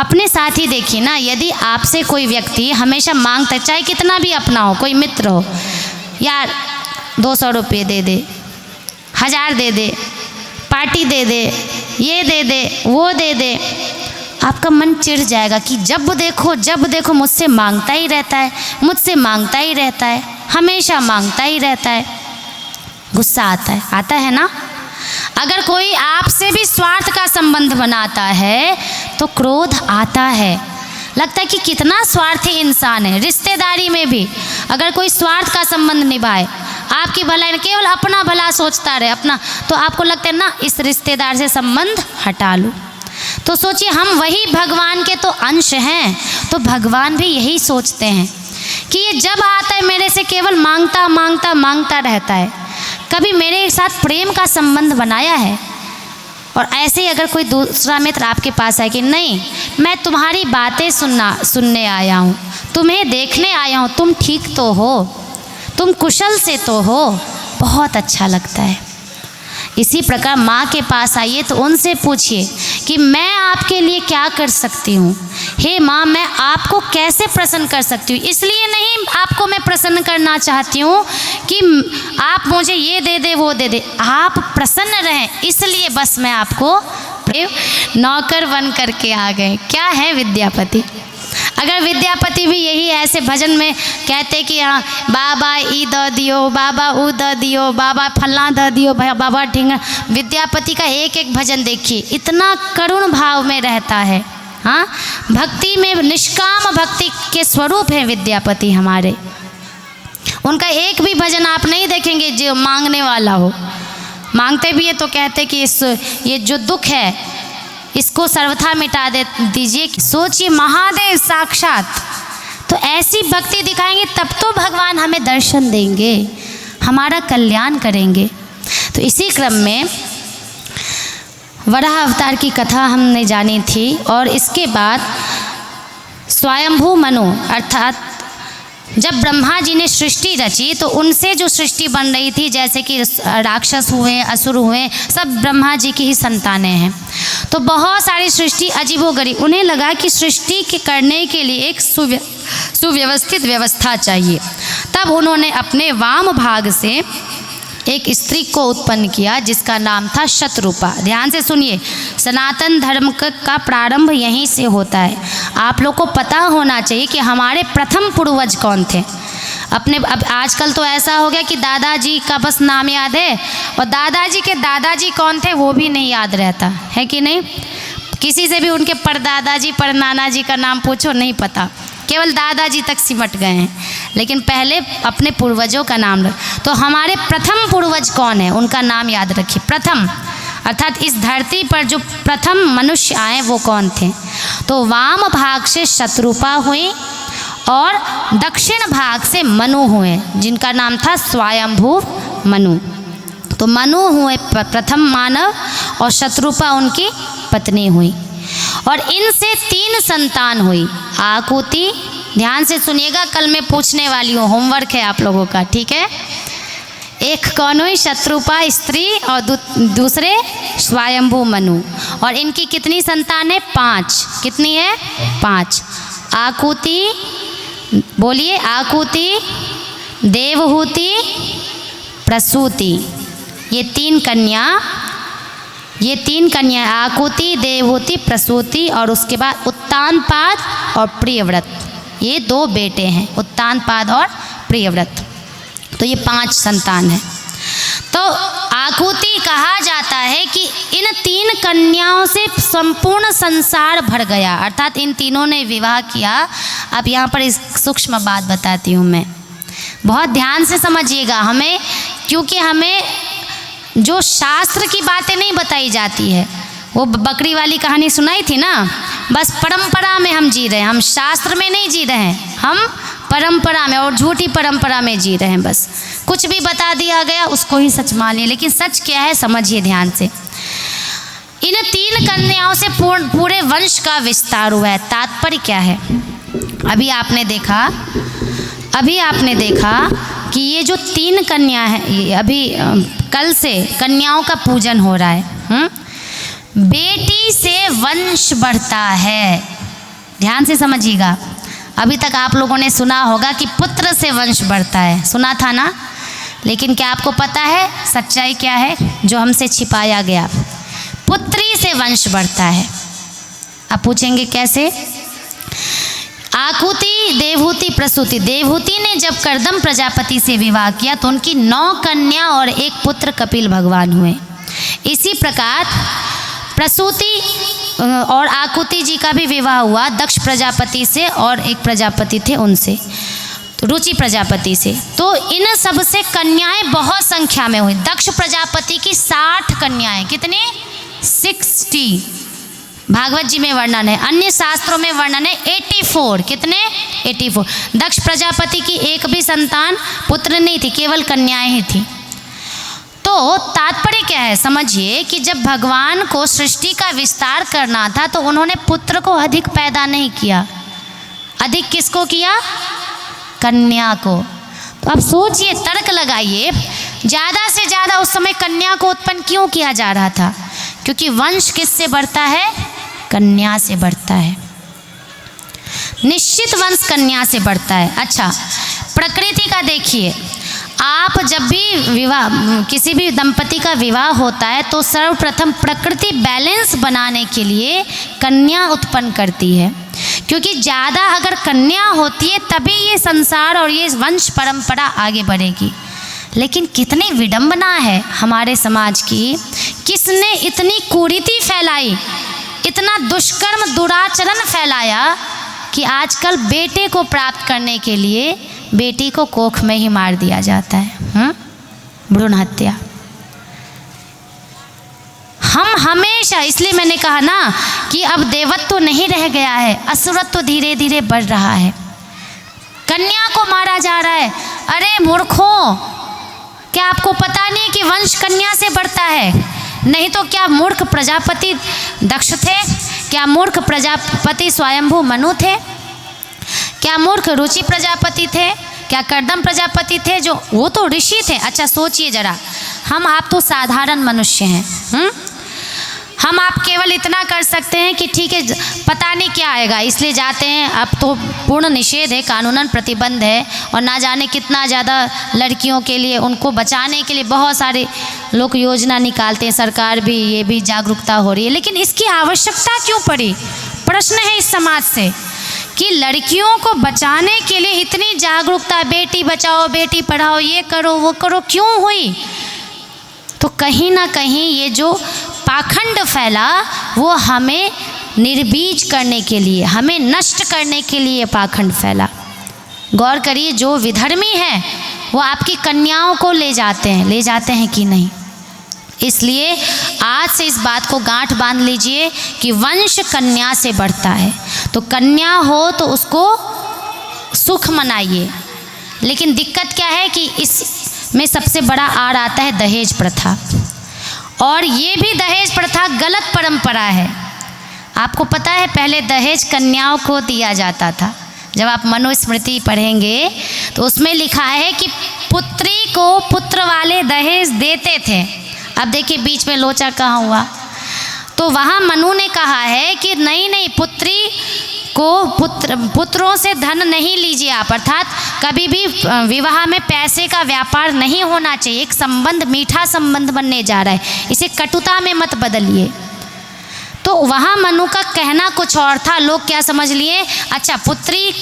अपने साथ ही देखिए ना, यदि आपसे कोई व्यक्ति हमेशा मांगता है, चाहे कितना भी अपना हो, कोई मित्र हो, यार 200 रुपये दे दे, 1000 दे दे, पार्टी दे दे, ये दे दे, वो दे दे, आपका मन चिढ़ जाएगा कि जब देखो मुझसे मांगता ही रहता है, मुझसे मांगता ही रहता है, हमेशा मांगता ही रहता है। गुस्सा आता है ना। अगर कोई आपसे भी स्वार्थ का संबंध बनाता है तो क्रोध आता है। लगता है कि कितना स्वार्थी इंसान है। रिश्तेदारी में भी अगर कोई स्वार्थ का संबंध निभाए, आपकी भलाई, केवल अपना भला सोचता रहे अपना, तो आपको लगता है ना इस रिश्तेदार से संबंध हटा लूँ। तो सोचिए हम वही भगवान के तो अंश हैं, तो भगवान भी यही सोचते हैं कि ये जब आता है मेरे से केवल मांगता रहता है, कभी मेरे साथ प्रेम का संबंध बनाया है? और ऐसे ही अगर कोई दूसरा मित्र आपके पास आए कि नहीं मैं तुम्हारी बातें सुनने आया हूँ, तुम्हें देखने आया हूँ, तुम ठीक तो हो, तुम कुशल से तो हो, बहुत अच्छा लगता है। इसी प्रकार माँ के पास आइए तो उनसे पूछिए कि मैं आपके लिए क्या कर सकती हूँ। हे माँ, मैं आपको कैसे प्रसन्न कर सकती हूँ? इसलिए नहीं आपको मैं प्रसन्न करना चाहती हूँ कि आप मुझे ये दे दे वो दे दे, आप प्रसन्न रहें, इसलिए बस मैं आपको नौकर बन करके आ गए। क्या है विद्यापति? अगर विद्यापति भी यही ऐसे भजन में कहते कि हाँ बाबा ई द दियो, बाबा ऊ द दियो, बाबा फल्ला द दियो, बाबा ढिंगा, विद्यापति का एक एक भजन देखिए इतना करुण भाव में रहता है। हाँ, भक्ति में निष्काम भक्ति के स्वरूप है विद्यापति हमारे। उनका एक भी भजन आप नहीं देखेंगे जो मांगने वाला हो। मांगते भी है तो कहते कि ये जो दुख है इसको सर्वथा मिटा दीजिए। सोचिए, महादेव साक्षात, तो ऐसी भक्ति दिखाएंगे तब तो भगवान हमें दर्शन देंगे, हमारा कल्याण करेंगे। तो इसी क्रम में वराह अवतार की कथा हमने जानी थी और इसके बाद स्वयंभू मनु अर्थात जब ब्रह्मा जी ने सृष्टि रची तो उनसे जो सृष्टि बन रही थी, जैसे कि राक्षस हुए, असुर हुए, सब ब्रह्मा जी की ही संतानें हैं। तो बहुत सारी सृष्टि अजीबोगरीब, उन्हें लगा कि सृष्टि के करने के लिए एक सुव्यवस्थित व्यवस्था चाहिए। तब उन्होंने अपने वाम भाग से एक स्त्री को उत्पन्न किया जिसका नाम था शतरूपा। ध्यान से सुनिए, सनातन धर्म का प्रारंभ यहीं से होता है। आप लोग को पता होना चाहिए कि हमारे प्रथम पूर्वज कौन थे। अब आजकल तो ऐसा हो गया कि दादाजी का बस नाम याद है और दादाजी के दादाजी कौन थे वो भी नहीं याद रहता है कि नहीं। किसी से भी उनके परदादाजी परनाना जी का नाम पूछो, नहीं पता, केवल दादाजी तक सिमट गए हैं। लेकिन पहले अपने पूर्वजों का नाम तो हमारे प्रथम पूर्वज कौन है उनका नाम याद रखिए। प्रथम अर्थात इस धरती पर जो प्रथम मनुष्य आए वो कौन थे। तो वाम भाग से शतरूपा हुई और दक्षिण भाग से मनु हुए जिनका नाम था स्वयंभू मनु। तो मनु हुए प्रथम मानव और शतरूपा उनकी पत्नी हुई और इनसे 3 संतान हुई। आकुति, ध्यान से सुनिएगा, कल मैं पूछने वाली हूँ, होमवर्क है आप लोगों का, ठीक है। एक कौन हुई? शतरूपा स्त्री और दूसरे स्वयंभू मनु। और इनकी कितनी संतान है? 5। कितनी है? 5। आकुति, बोलिए, आकुति, देवहूति, प्रसूति, ये 3 कन्या, आकुति, देवहूति, प्रसूति और उसके बाद उत्तानपाद और प्रियव्रत, ये 2 बेटे हैं, उत्तानपाद और प्रियव्रत। तो ये 5 संतान हैं। तो आकुति कहा जाता है कि इन 3 कन्याओं से संपूर्ण संसार भर गया, अर्थात इन तीनों ने विवाह किया। अब यहाँ पर इस सूक्ष्म बात बताती हूँ मैं, बहुत ध्यान से समझिएगा हमें, क्योंकि हमें जो शास्त्र की बातें नहीं बताई जाती है, वो बकरी वाली कहानी सुनाई थी ना, बस परंपरा में हम जी रहे हैं, हम शास्त्र में नहीं जी रहे हैं, हम परंपरा में और झूठी परंपरा में जी रहे हैं। बस कुछ भी बता दिया गया उसको ही सच मानिए, लेकिन सच क्या है समझिए ध्यान से। इन 3 कन्याओं से पूरे वंश का विस्तार हुआ है। तात्पर्य क्या है? अभी आपने देखा कि ये जो 3 कन्या है, अभी कल से कन्याओं का पूजन हो रहा है। बेटी से वंश बढ़ता है, ध्यान से समझिएगा। अभी तक आप लोगों ने सुना होगा कि पुत्र से वंश बढ़ता है, सुना था ना, लेकिन क्या आपको पता है सच्चाई क्या है जो हमसे छिपाया गया? पुत्री से वंश बढ़ता है। आप पूछेंगे कैसे? आकुति, देवहूति, प्रसूति। देवहूति ने जब कर्दम प्रजापति से विवाह किया तो उनकी 9 कन्या और 1 पुत्र कपिल भगवान हुए। इसी प्रकार प्रसूति और आकुति जी का भी विवाह हुआ दक्ष प्रजापति से और एक प्रजापति थे उनसे, तो रुचि प्रजापति से। तो इन सब से कन्याएं बहुत संख्या में हुई। दक्ष प्रजापति की 60 कन्याएं, कितने? 60। भागवत जी में वर्णन है, अन्य शास्त्रों में वर्णन है 84। कितने? 84। दक्ष प्रजापति की एक भी संतान पुत्र नहीं थी, केवल कन्याएं ही थी। तो तात्पर्य क्या है समझिए कि जब भगवान को सृष्टि का विस्तार करना था तो उन्होंने पुत्र को अधिक पैदा नहीं किया, अधिक किसको किया? कन्या को। तो अब सोचिए, तर्क लगाइए, ज़्यादा से ज़्यादा उस समय कन्या को उत्पन्न क्यों किया जा रहा था? क्योंकि वंश किससे बढ़ता है? कन्या से बढ़ता है, निश्चित वंश कन्या से बढ़ता है। अच्छा, प्रकृति का देखिए, आप जब भी विवाह, किसी भी दंपति का विवाह होता है तो सर्वप्रथम प्रकृति बैलेंस बनाने के लिए कन्या उत्पन्न करती है, क्योंकि ज़्यादा अगर कन्या होती है तभी ये संसार और ये वंश परंपरा आगे बढ़ेगी। लेकिन कितनी विडंबना है हमारे समाज की, किसने इतनी कुरीति फैलाई इतना दुष्कर्म दुराचरण फैलाया कि आजकल बेटे को प्राप्त करने के लिए बेटी को कोख में ही मार दिया जाता है। भ्रूण हत्या। हम हमेशा, इसलिए मैंने कहा ना कि अब देवत्व तो नहीं रह गया है, असुरत्व तो धीरे धीरे बढ़ रहा है। कन्या को मारा जा रहा है। अरे मूर्खों, क्या आपको पता नहीं कि वंश कन्या से बढ़ता है? नहीं तो क्या मूर्ख प्रजापति दक्ष थे? क्या मूर्ख प्रजापति स्वयंभू मनु थे? क्या मूर्ख रुचि प्रजापति थे? क्या कर्दम प्रजापति थे? जो वो तो ऋषि थे। अच्छा सोचिए जरा, हम आप तो साधारण मनुष्य हैं। हम आप केवल इतना कर सकते हैं कि ठीक है, पता नहीं क्या आएगा इसलिए जाते हैं। अब तो पूर्ण निषेध है, कानूनन प्रतिबंध है, और ना जाने कितना ज़्यादा लड़कियों के लिए, उनको बचाने के लिए बहुत सारे लोग योजना निकालते हैं। सरकार भी, ये भी जागरूकता हो रही है, लेकिन इसकी आवश्यकता क्यों पड़ी? प्रश्न है इस समाज से कि लड़कियों को बचाने के लिए इतनी जागरूकता, बेटी बचाओ बेटी पढ़ाओ, ये करो वो करो, क्यों हुई? तो कहीं ना कहीं ये जो पाखंड फैला वो हमें निर्बीज करने के लिए, हमें नष्ट करने के लिए पाखंड फैला। गौर करिए, जो विधर्मी है वो आपकी कन्याओं को ले जाते हैं कि नहीं? इसलिए आज से इस बात को गांठ बांध लीजिए कि वंश कन्या से बढ़ता है। तो कन्या हो तो उसको सुख मनाइए, लेकिन दिक्कत क्या है कि इसमें सबसे बड़ा आड़ आता है दहेज प्रथा। और ये भी दहेज प्रथा गलत परंपरा है। आपको पता है पहले दहेज कन्याओं को दिया जाता था। जब आप मनुस्मृति पढ़ेंगे तो उसमें लिखा है कि पुत्री को पुत्र वाले दहेज देते थे। अब देखिए बीच में लोचा कहाँ हुआ। तो वहाँ मनु ने कहा है कि नहीं, पुत्री को पुत्रों से धन नहीं लीजिए आप, अर्थात कभी भी विवाह में पैसे का व्यापार नहीं होना चाहिए। एक संबंध, मीठा संबंध बनने जा रहा है, इसे कटुता में मत बदलिए। तो वहाँ मनु का कहना कुछ और था, लोग क्या समझ लिए, अच्छा पुत्री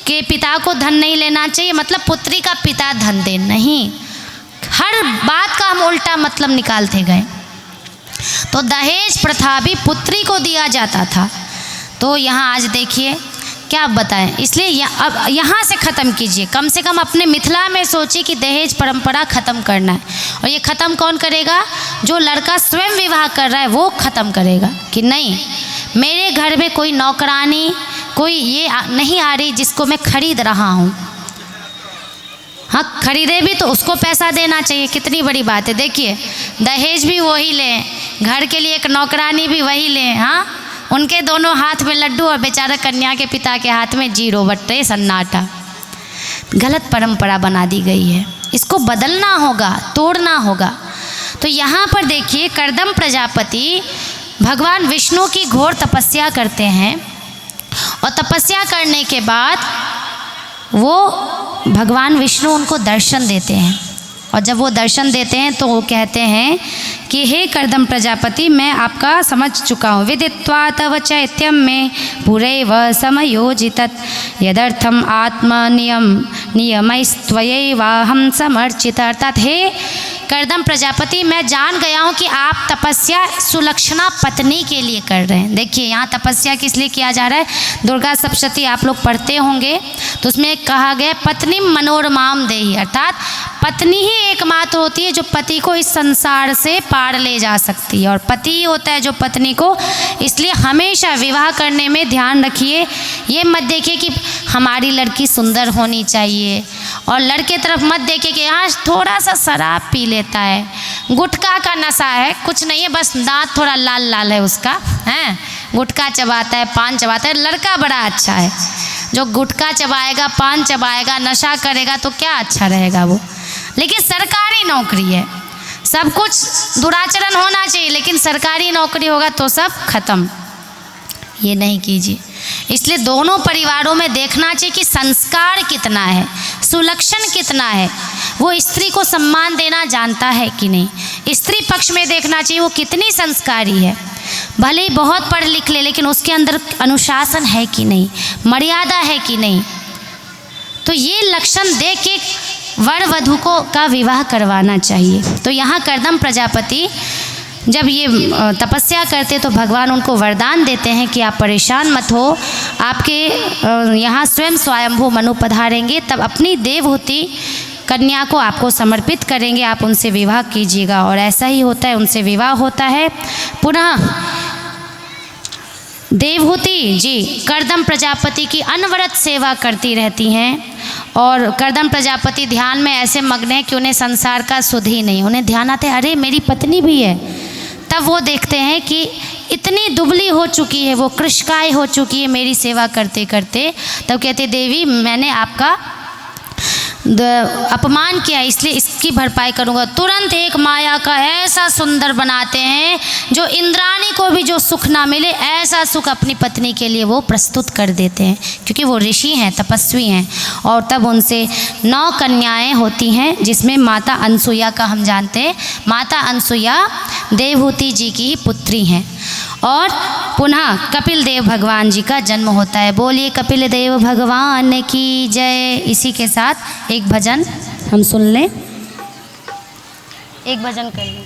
के पिता को धन नहीं लेना चाहिए, मतलब पुत्री का पिता धन दे। नहीं, हर बात का हम उल्टा मतलब निकालते गए। तो दहेज प्रथा भी पुत्री को दिया जाता था। तो यहाँ आज देखिए क्या बताएं, इसलिए अब यहाँ से ख़त्म कीजिए। कम से कम अपने मिथिला में सोचिए कि दहेज परंपरा ख़त्म करना है। और ये ख़त्म कौन करेगा? जो लड़का स्वयं विवाह कर रहा है वो ख़त्म करेगा कि नहीं, मेरे घर में कोई नौकरानी, कोई ये नहीं आ रही जिसको मैं खरीद रहा हूँ। हाँ, खरीदे भी तो उसको पैसा देना चाहिए। कितनी बड़ी बात है। देखिए दहेज भी वही लें, घर के लिए एक नौकरानी भी वही लें। हाँ, उनके दोनों हाथ में लड्डू और बेचारा कन्या के पिता के हाथ में 0 बट्टे सन्नाटा। गलत परंपरा बना दी गई है, इसको बदलना होगा, तोड़ना होगा। तो यहाँ पर देखिए कर्दम प्रजापति भगवान विष्णु की घोर तपस्या करते हैं, और तपस्या करने के बाद वो भगवान विष्णु उनको दर्शन देते हैं। और जब वो दर्शन देते हैं तो वो कहते हैं कि हे कर्दम प्रजापति, मैं आपका समझ चुका हूँ। विदित्वा तव चैत्यम में पुरैव समयोजितत् यदर्थम नियमैस्त्वयैवाहं समर्चित। अर्थात हे कर्दम प्रजापति, मैं जान गया हूँ कि आप तपस्या सुलक्षणा पत्नी के लिए कर रहे हैं। देखिए यहाँ तपस्या किस लिए किया जा रहा है? दुर्गा सप्तशती आप लोग पढ़ते होंगे तो उसमें कहा गया पत्नी मनोरमाम देही, अर्थात पत्नी ही एकमात्र होती है जो पति को इस संसार से पार ले जा सकती है, और पति ही होता है जो पत्नी को। इसलिए हमेशा विवाह करने में ध्यान रखिए, ये मत देखिए कि हमारी लड़की सुंदर होनी चाहिए, और लड़के तरफ मत देखिए कि यहाँ थोड़ा सा शराब पी लेता है, गुटखा का नशा है, कुछ नहीं है, बस दांत थोड़ा लाल लाल है उसका, है गुटखा चबाता है, पान चबाता है। लड़का बड़ा अच्छा है, जो गुटखा चबाएगा, पान चबाएगा, नशा करेगा तो क्या अच्छा रहेगा वो। लेकिन सरकारी नौकरी है, सब कुछ दुराचरण होना चाहिए, लेकिन सरकारी नौकरी होगा तो सब खत्म। ये नहीं कीजिए। इसलिए दोनों परिवारों में देखना चाहिए कि संस्कार कितना है, सुलक्षण कितना है, वो स्त्री को सम्मान देना जानता है कि नहीं। स्त्री पक्ष में देखना चाहिए वो कितनी संस्कारी है, भले ही बहुत पढ़ लिख ले लेकिन उसके अंदर अनुशासन है कि नहीं, मर्यादा है कि नहीं। तो ये लक्षण देख के वर वधू को का विवाह करवाना चाहिए। तो यहाँ कर्दम प्रजापति जब ये तपस्या करते तो भगवान उनको वरदान देते हैं कि आप परेशान मत हो, आपके यहाँ स्वयं स्वयंभू मनु पधारेंगे, तब अपनी देवहूति कन्या को आपको समर्पित करेंगे, आप उनसे विवाह कीजिएगा। और ऐसा ही होता है, उनसे विवाह होता है। पुनः देवहूति जी कर्दम प्रजापति की अनवरत सेवा करती रहती हैं और कर्दम प्रजापति ध्यान में ऐसे मग्न है कि उन्हें संसार का सुध ही नहीं, उन्हें ध्यान आता है अरे मेरी पत्नी भी है। तब वो देखते हैं कि इतनी दुबली हो चुकी है, वो कृशकाय हो चुकी है मेरी सेवा करते करते। तब कहते देवी मैंने आपका अपमान किया, इसलिए इसकी भरपाई करूंगा। तुरंत एक माया का ऐसा सुंदर बनाते हैं जो इंद्राणी को भी जो सुख ना मिले ऐसा सुख अपनी पत्नी के लिए वो प्रस्तुत कर देते हैं, क्योंकि वो ऋषि हैं, तपस्वी हैं। और तब उनसे 9 कन्याएं होती हैं, जिसमें माता अनसुईया का हम जानते हैं। माता अनसुईया देवहूति जी की पुत्री हैं। और पुनः कपिल देव भगवान जी का जन्म होता है। बोलिए कपिल देव भगवान की जय। इसी के साथ एक भजन हम सुन लें, एक भजन कर लें।